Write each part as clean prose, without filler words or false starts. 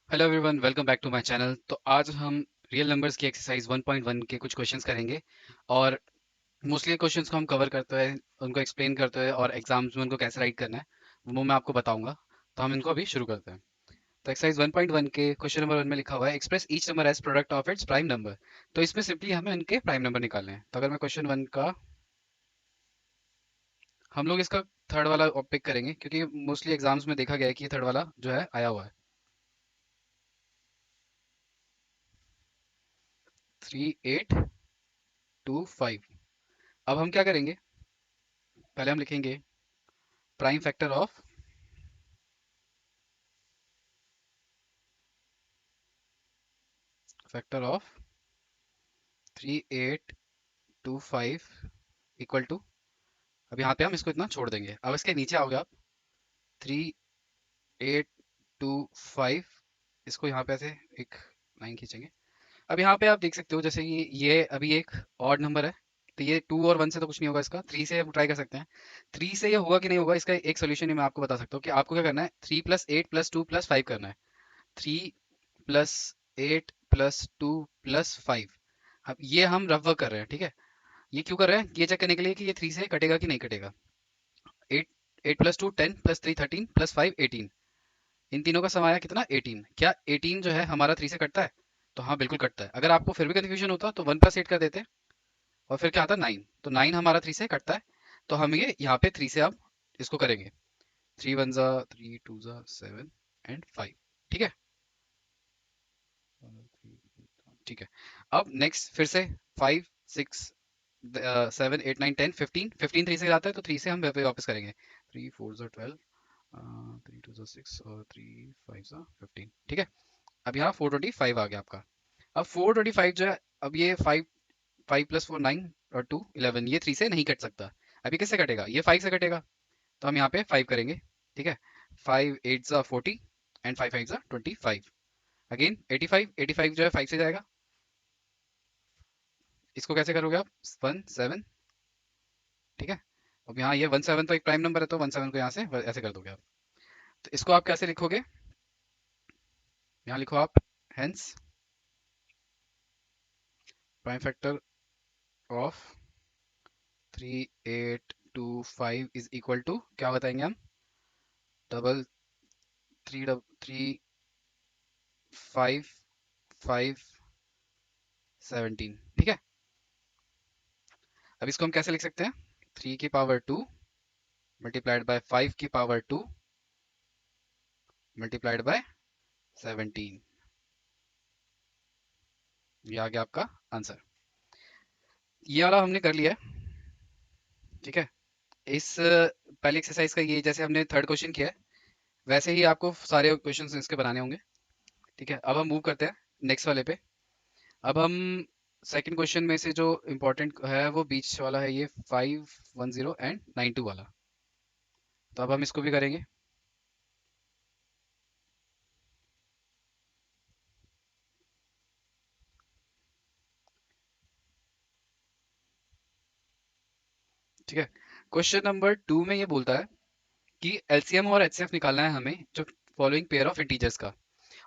Hello everyone, welcome back to my channel. तो आज हम रियल नंबर्स की एक्सरसाइज 1.1 के कुछ क्वेश्चंस करेंगे और मोस्टली क्वेश्चंस को हम कवर करते हुए उनको एक्सप्लेन करते हुए और एग्जाम्स में उनको कैसे राइट करना है वो मैं आपको बताऊंगा। तो हम इनको अभी शुरू करते हैं। तो एक्सरसाइज 1.1 के क्वेश्चन नंबर 1 में लिखा हुआ है express each number as product of its prime number. तो इसमें सिंपली हमें इनके प्राइम नंबर निकालने हैं। तो अगर मैं क्वेश्चन 1 का हम लोग इसका थर्ड वाला पिक करेंगे क्योंकि मोस्टली एग्जाम्स में देखा गया है कि ये थर्ड वाला जो है आया हुआ है 3825। अब हम क्या करेंगे, पहले हम लिखेंगे prime factor of 3825 equal to, अब यहाँ पे हम इसको इतना छोड़ देंगे। अब इसके नीचे आओगे आप 3825, इसको यहाँ पे ऐसे एक लाइन खींचेंगे। अब यहाँ पे आप देख सकते हो जैसे कि ये अभी एक ऑड नंबर है, तो ये 2 और 1 से तो कुछ नहीं होगा, इसका 3 से हम ट्राई कर सकते हैं। 3 से ये होगा कि नहीं होगा, इसका एक सोल्यूशन मैं आपको बता सकता हूँ कि आपको क्या करना है, 3 + 8 + 2 + 5 करना है। 3 + 8 + 2 + 5। अब ये हम रफ वर्क कर रहे हैं, ठीक है। ये क्यों कर रहे हैं, ये चेक करने के लिए कि ये 3 से कटेगा कि नहीं कटेगा। 8 8 + 2 10 + 3 13 + 5 18। इन तीनों का सम आया कितना, 18। क्या 18 जो है हमारा 3 से कटता है? तो हाँ, बिल्कुल कटता है। अगर आपको फिर भी कंफ्यूजन होता तो 1 + 8 कर देते और फिर क्या आता, 9। तो 9 हमारा 3 से कटता है। तो हम ये यहाँ पे 3 से अब इसको करेंगे। 3 1 ज़ा 3 2 ज़ा 7 एंड 5। ठीक है, ठीक है। अब नेक्स्ट फिर से 5 6 7 8 9 10 15। 15 3 से जाता है तो 3 से हम वापस करेंगे। 3 4 ज़ा 12, 3 2 ज़ा 6 और 3 5 ज़ा 15। ठीक है। अब यहाँ 425 आ गया आपका। अब 425 जो है, अब ये 5 5 + 4 9 और 2 11, ये 3 से नहीं कट सकता। अभी किससे कटेगा, ये 5 से कटेगा। तो हम यहाँ पे 5 करेंगे। ठीक है, 5 8 ज़ा 40 एंड 5 5 ज़ा 25। अगेन 85, 85 जो है 5 से जाएगा। इसको कैसे करोगे आप, 1 7। ठीक है। अब यहाँ ये 17 तो एक प्राइम नंबर है, तो 17 को यहाँ से ऐसे कर दोगे आप। तो इसको आप कैसे लिखोगे, यहाँ लिखो आप, hence prime factor of 3825 is equal to, क्या बताएंगे हम, डबल 3 5 5 17। ठीक है। अब इसको हम कैसे लिख सकते हैं, 3 की पावर 2 मल्टीप्लाइड बाय 5 की पावर 2 मल्टीप्लाइड बाय 17। ये आ गया आपका आंसर। ये वाला हमने कर लिया है। ठीक है। इस पहले एक्सरसाइज का ये जैसे हमने थर्ड क्वेश्चन किया है, वैसे ही आपको सारे क्वेश्चंस इसके बनाने होंगे। ठीक है। अब हम मूव करते हैं नेक्स्ट वाले पे। अब हम सेकंड क्वेश्चन में से जो इम्पोर्टेंट है वो बीच वाला है, ये 510 एंड 92 वाला। तो अब हम इसको भी करेंगे। ठीक है। क्वेश्चन नंबर 2 में ये बोलता है कि एलसीएम और एचसीएफ निकालना है हमें जो फॉलोइंग पेयर ऑफ इंटीजर्स का।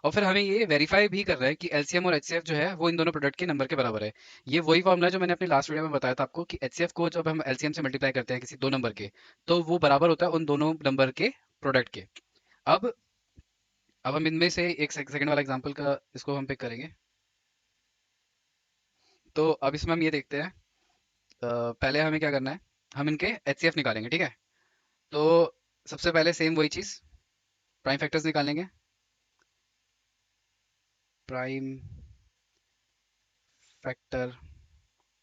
और फिर हमें ये वेरीफाई भी करना है कि एलसीएम और एचसीएफ जो है वो इन दोनों प्रोडक्ट के नंबर के बराबर है। ये वही फॉर्मूला जो मैंने अपने लास्ट वीडियो में बताया था आपको कि एचसीएफ को जब हम एलसीएम से मल्टीप्लाई करते हैं किसी दो नंबर के, तो वो बराबर होता है उन दोनों नंबर के प्रोडक्ट के। अब अब हम इनमें से एक सेकंड वाला एग्जांपल का इसको हम पिक करेंगे। तो अब इसमें हम ये देखते हैं, पहले हमें क्या करना है, हम इनके एचसीएफ निकालेंगे। ठीक है। तो सबसे पहले सेम वही चीज, प्राइम फैक्टर्स निकालेंगे। प्राइम फैक्टर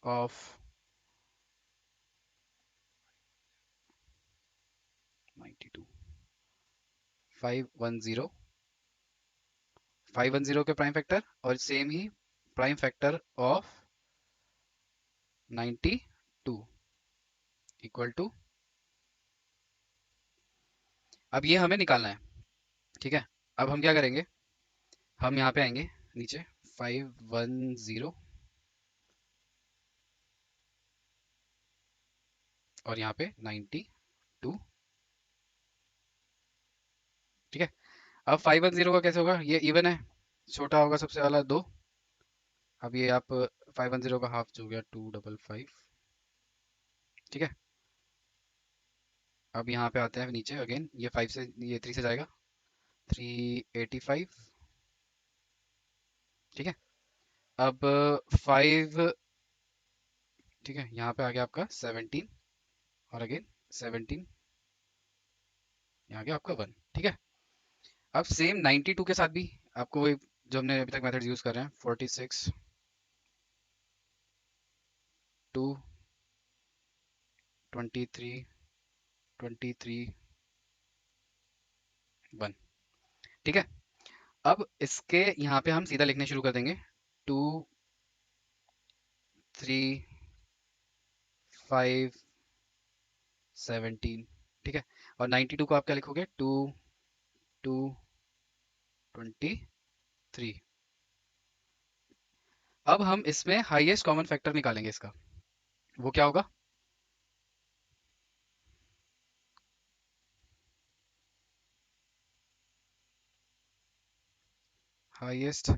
ऑफ 92 510, 510 के प्राइम फैक्टर और सेम ही prime factor of 92 equal to, अब ये हमें निकालना है। ठीक है। अब हम क्या करेंगे, हम यहाँ पे आएंगे नीचे 510 और यहाँ पे 92। ठीक है। अब 510 का कैसे होगा, ये इवन है, छोटा होगा सबसे वाला 2। अब ये आप 510 का हाफ जो हो गया 255, ठीक है। अब यहाँ पे आते हैं नीचे अगेन, ये 5 से, ये 3 से जाएगा, 385, ठीक है। अब 5, ठीक है, यहाँ पे आ गया आपका 17, और अगेन 17, यहाँ गया आपका 1, ठीक है। अब सेम 92 के साथ भी आपको वही जो हमने अभी तक मेथड यूज कर रहे हैं, 46, 2, 23, 23, 1, ठीक है। अब इसके यहाँ पे हम सीधा लिखने शुरू कर देंगे, 2, 3, 5, 17, ठीक है। और 92 को आप क्या लिखोगे, 2, 2, 23। अब हम इसमें हाईएस्ट कॉमन फैक्टर निकालेंगे इसका, वो क्या होगा, highest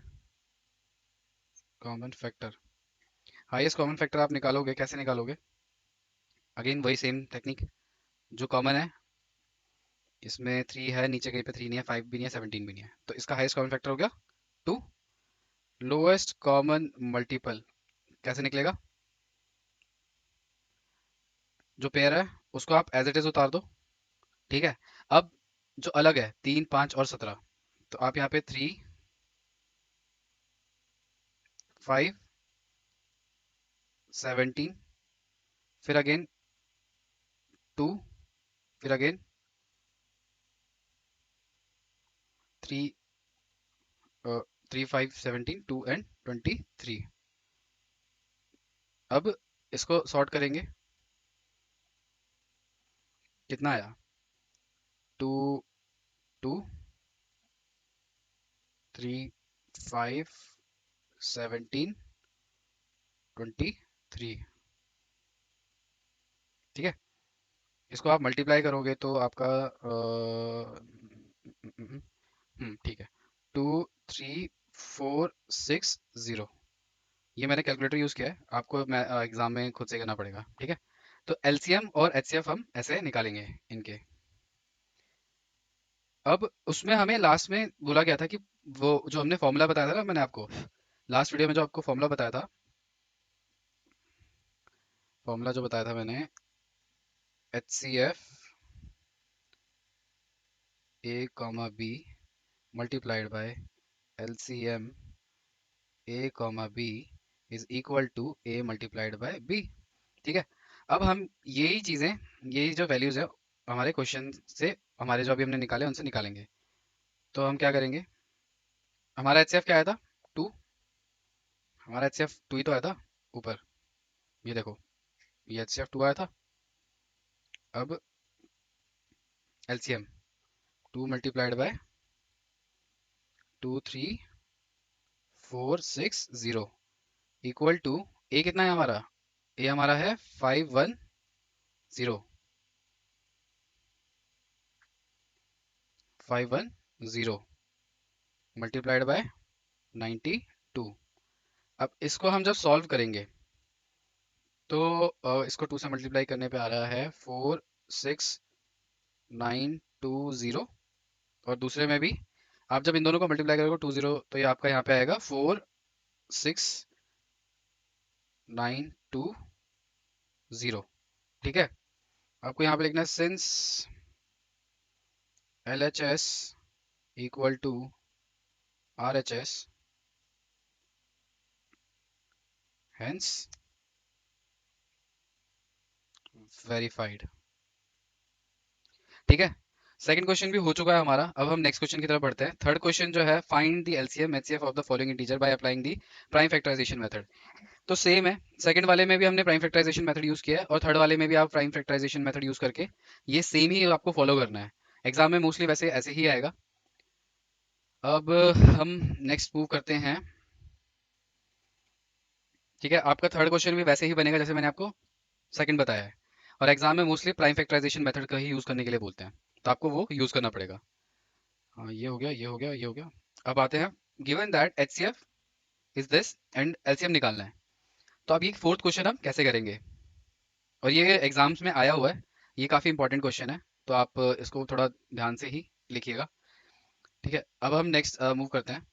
common factor. Highest common factor आप निकालोगे, कैसे निकालोगे, अगेन वही सेम टेक्निक, जो कॉमन है इसमें 3 है, नीचे कहीं पे 3 नहीं है, 5 भी नहीं है, 17 भी नहीं है, तो इसका हाईएस्ट कॉमन फैक्टर हो गया 2। लोएस्ट कॉमन मल्टीपल कैसे निकलेगा, जो पेयर है उसको आप एज इट इज उतार दो, ठीक है। अब जो अलग है 3, 5 और 17, तो आप यहाँ पे 3, 5, 17, फिर अगेन 2, फिर अगेन 3, 3, 5, 17, 2 एंड 23। अब इसको सॉर्ट करेंगे, कितना आया, 2, 2, 3, 5, 17, 23, ठीक है। इसको आप मल्टीप्लाई करोगे तो आपका ठीक है, 2, 3, 4, 6, 0। ये मैंने कैलकुलेटर यूज किया है, आपको मैं एग्जाम में खुद से करना पड़ेगा, ठीक है। तो एलसीएम और एचसीएफ हम ऐसे निकालेंगे इनके। अब उसमें हमें लास्ट में बोला गया था कि वो जो हमने फॉर्मूला बताया था ना मैंने आपको, लास्ट वीडियो में जो आपको फॉर्मूला बताया था, फॉर्मूला जो बताया था मैंने, H C F A comma B multiplied by L C M A comma B is equal to A multiplied by B, ठीक है। अब हम यही चीज़ें, यही जो वैल्यूज है हमारे क्वेश्चन से, हमारे जो अभी हमने निकाले उनसे निकालेंगे। तो हम क्या करेंगे, हमारा एच सी एफ क्या आया था, 2, हमारा एच सी एफ 2 ही तो आया था ऊपर, ये देखो, ये एच सी एफ 2 आया था। अब LCM 2 multiplied by 2, 3, 4, 6, 0 equal to, A कितना है हमारा, ए हमारा है 510, 510 मल्टीप्लाइड बाय 92। अब इसको हम जब सॉल्व करेंगे तो इसको 2 से मल्टीप्लाई करने पे आ रहा है 46920, और दूसरे में भी आप जब इन दोनों को मल्टीप्लाई करोगे 20, तो ये आपका यहाँ पे आएगा 46920, ठीक है। आपको यहाँ पे लिखना है since L H S equal to R H S, hence verified, ठीक है। सेकंड क्वेश्चन भी हो चुका है हमारा। अब हम नेक्स्ट क्वेश्चन की तरफ बढ़ते हैं। थर्ड क्वेश्चन जो है, find the LCM HCF of the following integer by applying the prime factorisation method. तो सेम है, सेकंड वाले में भी हमने प्राइम फैक्टराइजेशन मेथड यूज किया है, और थर्ड वाले में भी आप प्राइम फैक्टराइजेशन मेथड यूज करके ये सेम ही आपको फॉलो करना है। एग्जाम में मोस्टली वैसे ऐसे ही आएगा। अब हम नेक्स्ट मूव करते हैं, ठीक है। आपका थर्ड क्वेश्चन भी वैसे ही बनेगा जैसे मैंने आपको सेकंड बताया है, और एग्जाम में मोस्टली प्राइम फैक्टराइजेशन मेथड का ही यूज करने के लिए बोलते हैं, तो आपको वो यूज करना पड़ेगा। हाँ, ये हो गया, ये हो गया, ये हो गया। अब आते हैं, given that H C F is this and LCM निकालना है। तो अब ये फोर्थ क्वेश्चन हम कैसे करेंगे, और ये एग्जाम्स में आया हुआ है, ये काफ़ी इंपॉर्टेंट क्वेश्चन है, तो आप इसको थोड़ा ध्यान से ही लिखिएगा। ठीक है, अब हम नेक्स्ट मूव करते हैं।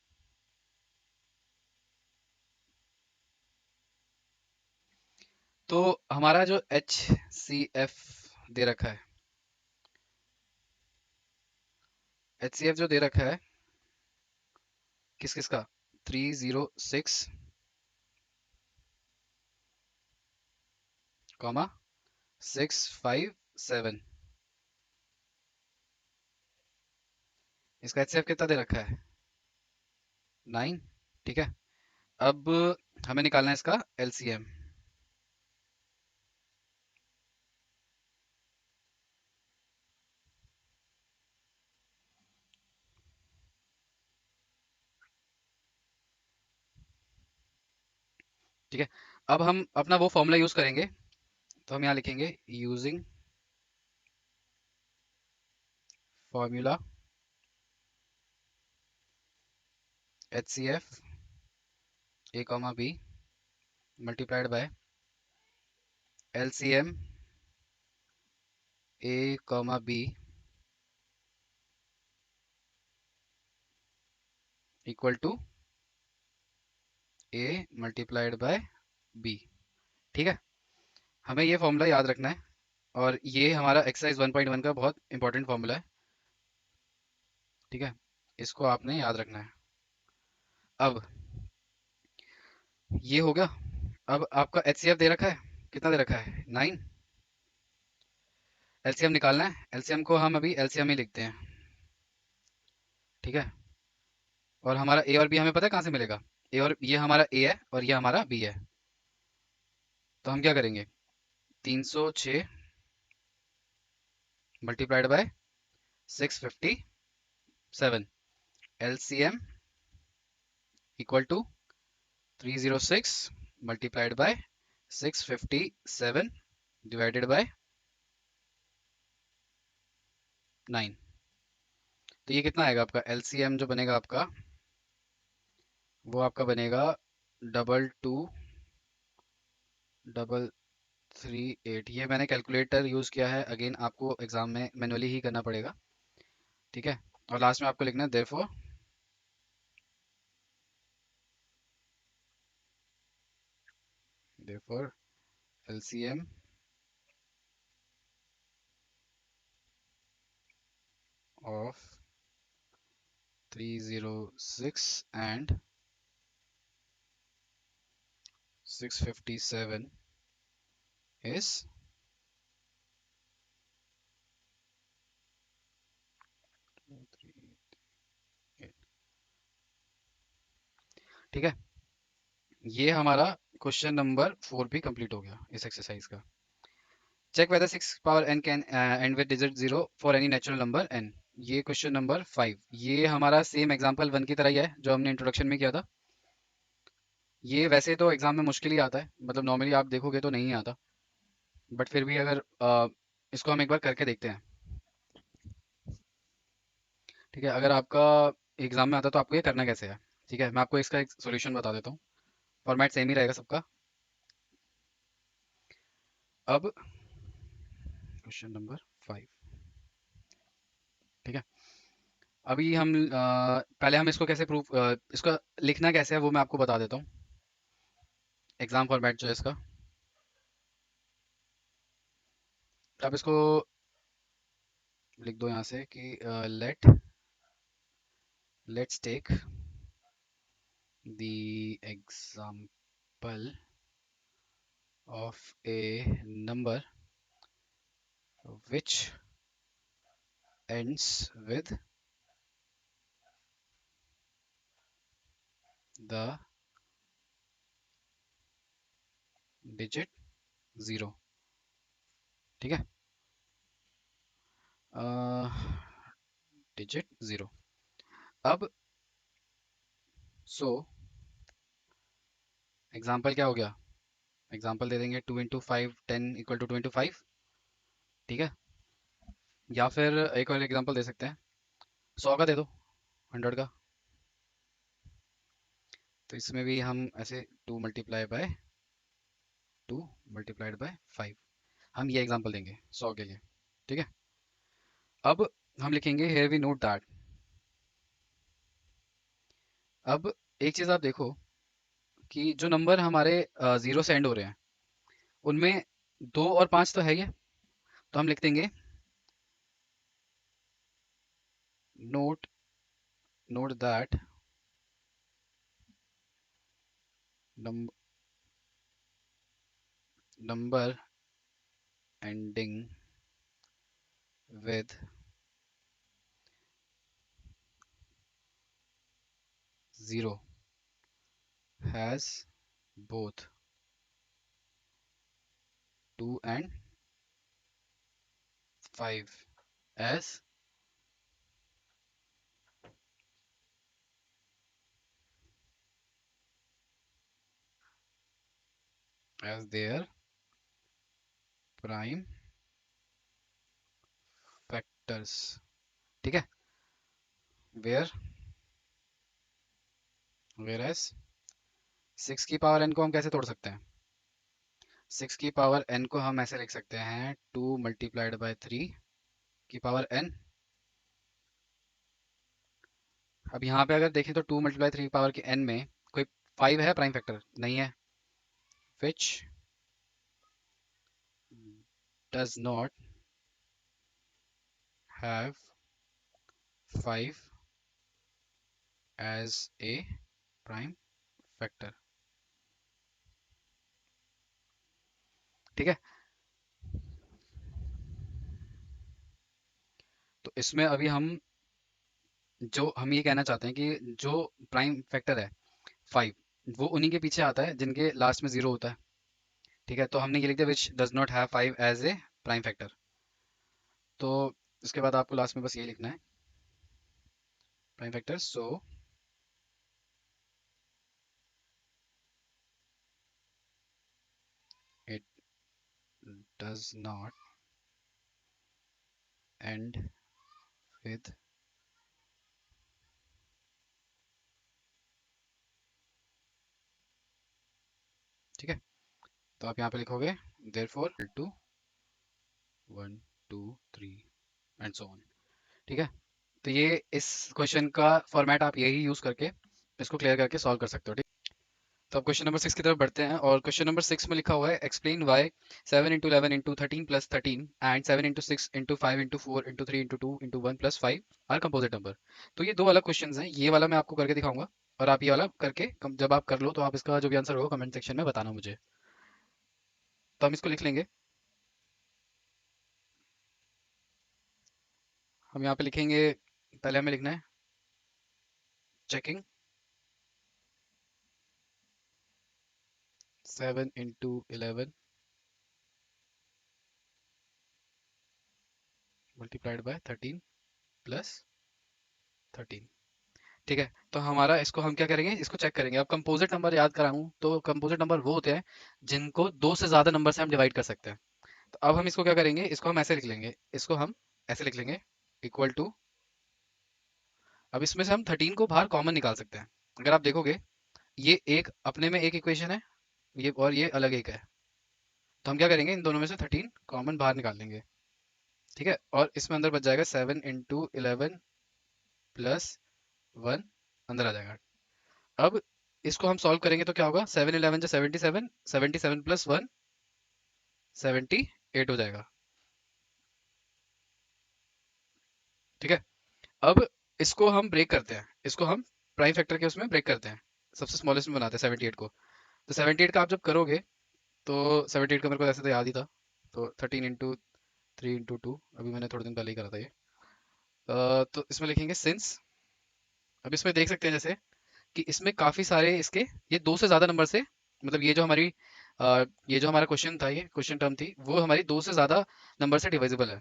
तो हमारा जो एच सी एफ दे रखा है, एच सी एफ जो दे रखा है, किस किस का, 306 कॉमा 657, इसका एच सी एफ कितना दे रखा है, 9। ठीक है, अब हमें निकालना है इसका एलसीएम। ठीक है, अब हम अपना वो फॉर्मूला यूज करेंगे, तो हम यहाँ लिखेंगे using formula H C F A comma B multiplied by LCM A comma B equal to A multiplied by B. ठीक है, हमें ये फॉर्मूला याद रखना है, और ये हमारा एक्सरसाइज 1.1 का बहुत इंपॉर्टेंट फॉर्मूला है। ठीक है, इसको आपने याद रखना है। अब ये हो गया। अब आपका एच सी एफ दे रखा है, कितना दे रखा है, 9। एलसीएम निकालना है, एलसीएम को हम अभी एलसीएम ही लिखते हैं। ठीक है, और हमारा ए और बी हमें पता है कहाँ से मिलेगा, ए और ये हमारा ए है और ये हमारा बी है। तो हम क्या करेंगे, 306 multiplied by 657, LCM equal to 306 multiplied by 657 divided by 9। तो ये कितना आएगा आपका एलसीएम जो बनेगा आपका, वो आपका बनेगा 223338। ये मैंने कैलकुलेटर यूज़ किया है, अगेन आपको एग्जाम में मैनुअली ही करना पड़ेगा। ठीक है, और लास्ट में आपको लिखना है therefore LCM of 306 and 657 is 238। ठीक है, ये हमारा क्वेश्चन नंबर 4 भी कंप्लीट हो गया इस एक्सरसाइज का। Check whether 6 power n can end with digit 0 for any natural number n। ये क्वेश्चन नंबर 5, ये हमारा सेम एग्जांपल 1 की तरह ही है जो हमने इंट्रोडक्शन में किया था। ये वैसे तो एग्जाम में मुश्किल ही आता है, मतलब नॉर्मली आप देखोगे तो नहीं आता, बट फिर भी अगर इसको हम एक बार करके देखते हैं। ठीक है, अगर आपका एग्जाम में आता है तो आपको ये करना कैसे है। ठीक है, मैं आपको इसका एक सोल्यूशन बता देता हूँ, फॉर्मेट सेम ही रहेगा सबका। अब क्वेश्चन नंबर 5। ठीक है, अभी हम पहले हम इसको कैसे प्रूफ, इसका लिखना कैसे है वो मैं आपको बता देता हूँ। एग्जाम फॉर्मेट जो है इसका, तो आप इसको लिख दो यहाँ से कि let's take the example of a number which ends with the digit 0। ठीक है, डिजिट 0। अब सो एग्जाम्पल क्या हो गया, एग्जाम्पल दे देंगे 2 इंटू 5 10 इक्वल टू 2 इंटू 5। ठीक है, या फिर एक और एग्जाम्पल दे सकते हैं, 100 का दे दो, 100 का। तो इसमें भी हम ऐसे 2 मल्टीप्लाइड बाय 5 हम ये एग्जांपल देंगे 100 के लिए। ठीक है, अब हम लिखेंगे हेयर वी नोट दैट। अब एक चीज़ आप देखो कि जो नंबर हमारे 0 से एंड हो रहे हैं उनमें 2 और 5 तो है ही है। तो हम लिख देंगे note note that number ending with 0 has both 2 and 5 as their prime factors। ठीक है, where whereas 6 की पावर n को हम कैसे तोड़ सकते हैं? 6 की पावर n को हम ऐसे लिख सकते हैं 2 × 3 की पावर n। अब यहाँ पे अगर देखें तो 2 × 3 की पावर की n में कोई 5 है प्राइम फैक्टर? नहीं है। which does not have 5 as a prime factor। ठीक है, तो इसमें अभी जो हम ये कहना चाहते हैं कि जो प्राइम फैक्टर है 5 वो उन्हीं के पीछे आता है जिनके लास्ट में 0 होता है। ठीक है, तो हमने ये लिख दिया which does not have 5 as a prime factor. तो इसके बाद आपको लास्ट में बस ये लिखना है prime factor. So it does not end with ठीक है, तो आप यहाँ पे लिखोगे therefore two 1 2 3 and so on. ठीक है, तो ये इस क्वेश्चन का फॉर्मेट आप यही यूज करके इसको क्लियर करके सॉल्व कर सकते हो। ठीक, तो अब क्वेश्चन नंबर 6 की तरफ बढ़ते हैं और क्वेश्चन नंबर 6 में लिखा हुआ है explain why 7 × 11 × 13 + 13 and 7 × 6 × 5 × 4 × 3 × 2 × 1 + 5 are composite number. तो ये दो अलग क्वेश्चंस हैं, ये वाला मैं आपको करके दिखाऊंगा और आप ये वाला करके जब आप कर लो तो आप इसका जो भी आंसर होगा कमेंट सेक्शन में बताना मुझे। तो हम इसको लिख लेंगे। हम यहाँ पे लिखेंगे, पहले हमें लिखना है चेकिंग 7 × 11 × 13 + 13। ठीक है, तो हमारा इसको हम क्या करेंगे, इसको चेक करेंगे। अब कंपोजिट नंबर याद कराऊं तो कंपोजिट नंबर वो होते हैं जिनको दो से ज्यादा नंबर से हम डिवाइड कर सकते हैं। तो अब हम इसको क्या करेंगे, इसको हम ऐसे लिख लेंगे, इसको हम ऐसे लिख लेंगे इक्वल टू। अब इसमें से हम 13 को बाहर कॉमन निकाल सकते हैं। अगर आप देखोगे ये एक अपने में एक इक्वेशन है, ये और ये अलग एक है। तो हम क्या करेंगे, इन दोनों में से 13 कॉमन बाहर निकाल लेंगे। ठीक है, और इसमें अंदर बच जाएगा 7 × 11 + 1 अंदर आ जाएगा। अब इसको हम सॉल्व करेंगे तो क्या होगा, 7 × 11 = 77, 77 + 1 78 हो जाएगा। ठीक है, अब इसको हम ब्रेक करते हैं, इसको हम प्राइम फैक्टर के उसमें ब्रेक करते हैं, सबसे स्मॉलेस्ट में बनाते हैं 78 को। तो 78 का आप जब करोगे तो 78 का मेरे को ऐसे तो याद ही था, तो 13 × 3 × 2, अभी मैंने थोड़े दिन पहले ही करा था ये। तो इसमें लिखेंगे सिंस। अब इसमें देख सकते हैं जैसे कि इसमें काफी सारे इसके ये दो से ज्यादा नंबर से, मतलब ये जो हमारी ये जो हमारा क्वेश्चन था, ये क्वेश्चन टर्म थी, वो हमारी दो से ज्यादा नंबर से डिवाइजिबल है।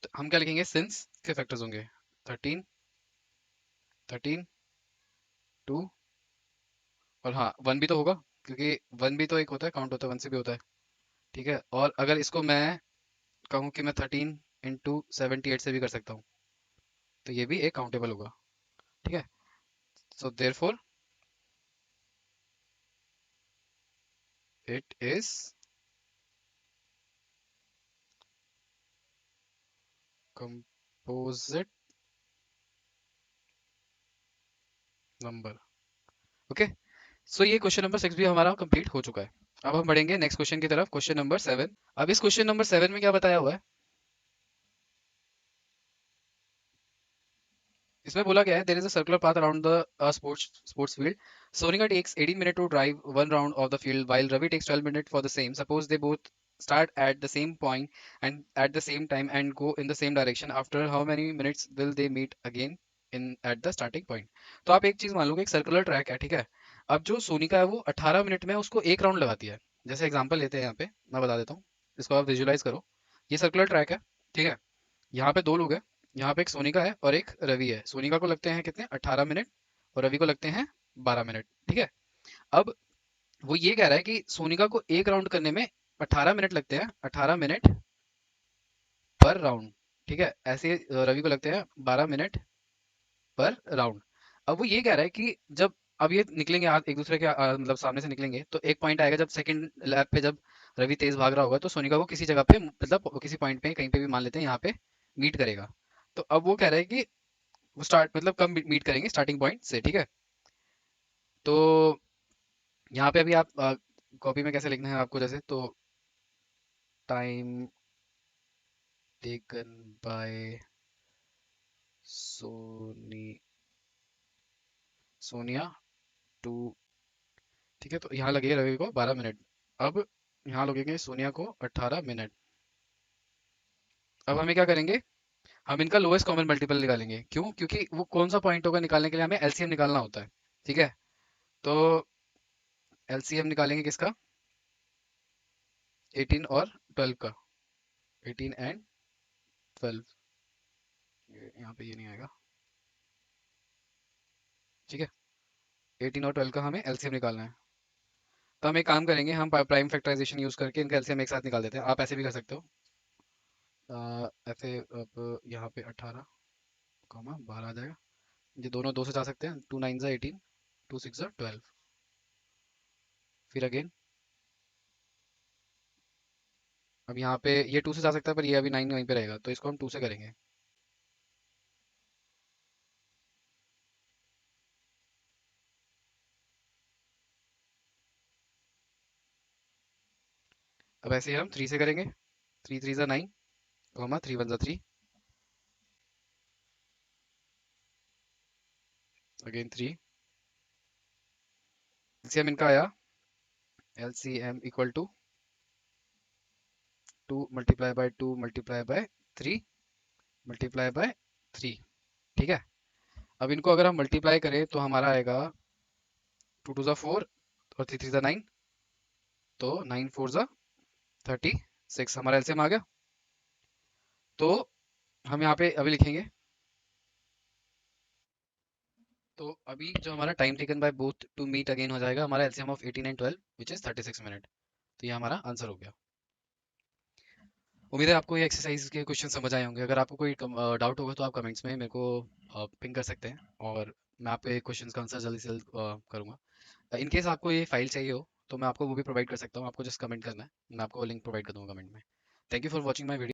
तो हम क्या लिखेंगे, सिंस के फैक्टर्स होंगे 13 13 2 और हाँ 1 भी तो होगा, क्योंकि 1 भी तो एक होता है, काउंट होता है, 1 से भी होता है। ठीक है, और अगर इसको मैं कहूँ कि मैं 13 × 78 से भी कर सकता हूँ। तो ये भी एक काउंटेबल होगा। ठीक है, so therefore it is composite number. Okay, so ये क्वेश्चन नंबर 6 भी हमारा कंप्लीट हो चुका है। अब हम बढ़ेंगे नेक्स्ट क्वेश्चन की तरफ, क्वेश्चन नंबर 7। अब इस क्वेश्चन नंबर 7 में क्या बताया हुआ है, इसमें बोला गया है there is a circular path around the sports field. Sonika takes 18 minutes to drive one round of the field while Ravi takes 12 minutes for the same. Suppose they both start at the same point and at the same time and go in the same direction. After how many minutes will they meet again in at the starting point? तो आप एक चीज मान लो कि एक circular track है, ठीक है। अब जो सोनिका है वो 18 मिनट में उसको एक राउंड लगाती है। जैसे एग्जांपल लेते हैं, यहाँ पे मैं बता देता हूँ, इसको आप विजुलाइज करो। ये सर्कुलर ट्रैक है, ठीक है। यहाँ पे दो लोग हैं, यहाँ पे एक सोनिका है और एक रवि है। सोनिका को लगते हैं कितने, 18 मिनट, और रवि को लगते हैं 12 मिनट, ठीक है। अब वो ये कह रहा है कि सोनिका को एक राउंड करने में 18 मिनट लगते हैं, 18 मिनट पर राउंड, ठीक है। ऐसे रवि को लगते हैं 12 मिनट पर राउंड। अब वो ये कह रहा है कि जब अब ये निकलेंगे एक दूसरे के मतलब सामने से निकलेंगे, तो एक पॉइंट आएगा जब सेकंड लैप पे जब रवि तेज भाग रहा होगा, तो सोनिका को किसी जगह पे मतलब किसी पॉइंट पे कहीं पे भी मान लेते हैं यहाँ पे मीट करेगा। तो अब वो कह रहा है कि वो स्टार्ट मतलब कब मीट करेंगे स्टार्टिंग पॉइंट से, ठीक है। तो यहाँ पे अभी आप कॉपी में कैसे लिखना है आपको, जैसे तो time taken by Soni Sonia to, ठीक है। तो यहाँ लगेगा रवि को 12 मिनट। अब यहाँ लगेंगे सोनिया को 18 मिनट। अब हमें क्या करेंगे, हम इनका लोएस्ट कॉमन मल्टीपल निकालेंगे। क्यों? क्योंकि वो कौन सा पॉइंट होगा निकालने के लिए हमें एलसीएम निकालना होता है, ठीक है। तो एलसीएम निकालेंगे किसका, 18 और 12 का, 18 एंड 12। यहाँ पे ये नहीं आएगा, ठीक है। 18 और 12 का हमें एलसीएम निकालना है। तो हम एक काम करेंगे, हम प्राइम फैक्टराइजेशन यूज करके इनका एलसीएम एक साथ निकाल देते हैं। आप ऐसे भी कर सकते हो, ऐसे। अब यहाँ पे 18 कॉमा 12 आ जाएगा। ये दोनों दो से जा सकते हैं, 2 9 ज़ा 18, 2 6 ज़ा 12। फिर अगेन, अब यहाँ पे ये 2 से जा सकता है, पर ये अभी 9 वहीं पे रहेगा, तो इसको हम 2 से करेंगे। अब ऐसे ही हम 3 से करेंगे, 3 3 ज़ा 9 कॉमा 3 1 ज़ा 3, अगेन 3। एलसीएम इनका आया, LCM equal to 2 multiply by 2 multiply by 3 multiply by 3, ठीक है। अब इनको अगर हम मल्टीप्लाई करें तो हमारा आएगा 2 2 ज़ा 4 और 3 3 ज़ा 9, तो 9 4 ज़ा 36, हमारा एलसीएम आ गया। तो हम यहाँ पे अभी लिखेंगे, तो अभी जो हमारा time taken by both to meet again हो जाएगा हमारा LCM of 18 and 12 which is 36 minute. तो ये हमारा आंसर हो गया। उम्मीद है आपको ये एक्सरसाइज के क्वेश्चन समझ आए होंगे। अगर आपको कोई डाउट होगा तो आप कमेंट्स में मेरे को पिंग कर सकते हैं, और मैं आपको ये क्वेश्चन का आंसर जल्दी से जल्द करूँगा। इन केस आपको ये फाइल चाहिए हो तो मैं आपको वो भी प्रोवाइड कर सकता हूँ, आपको जस्ट कमेंट करना है, मैं आपको लिंक प्रोवाइड कर दूँगा कमेंट में। Thank you for watching my video.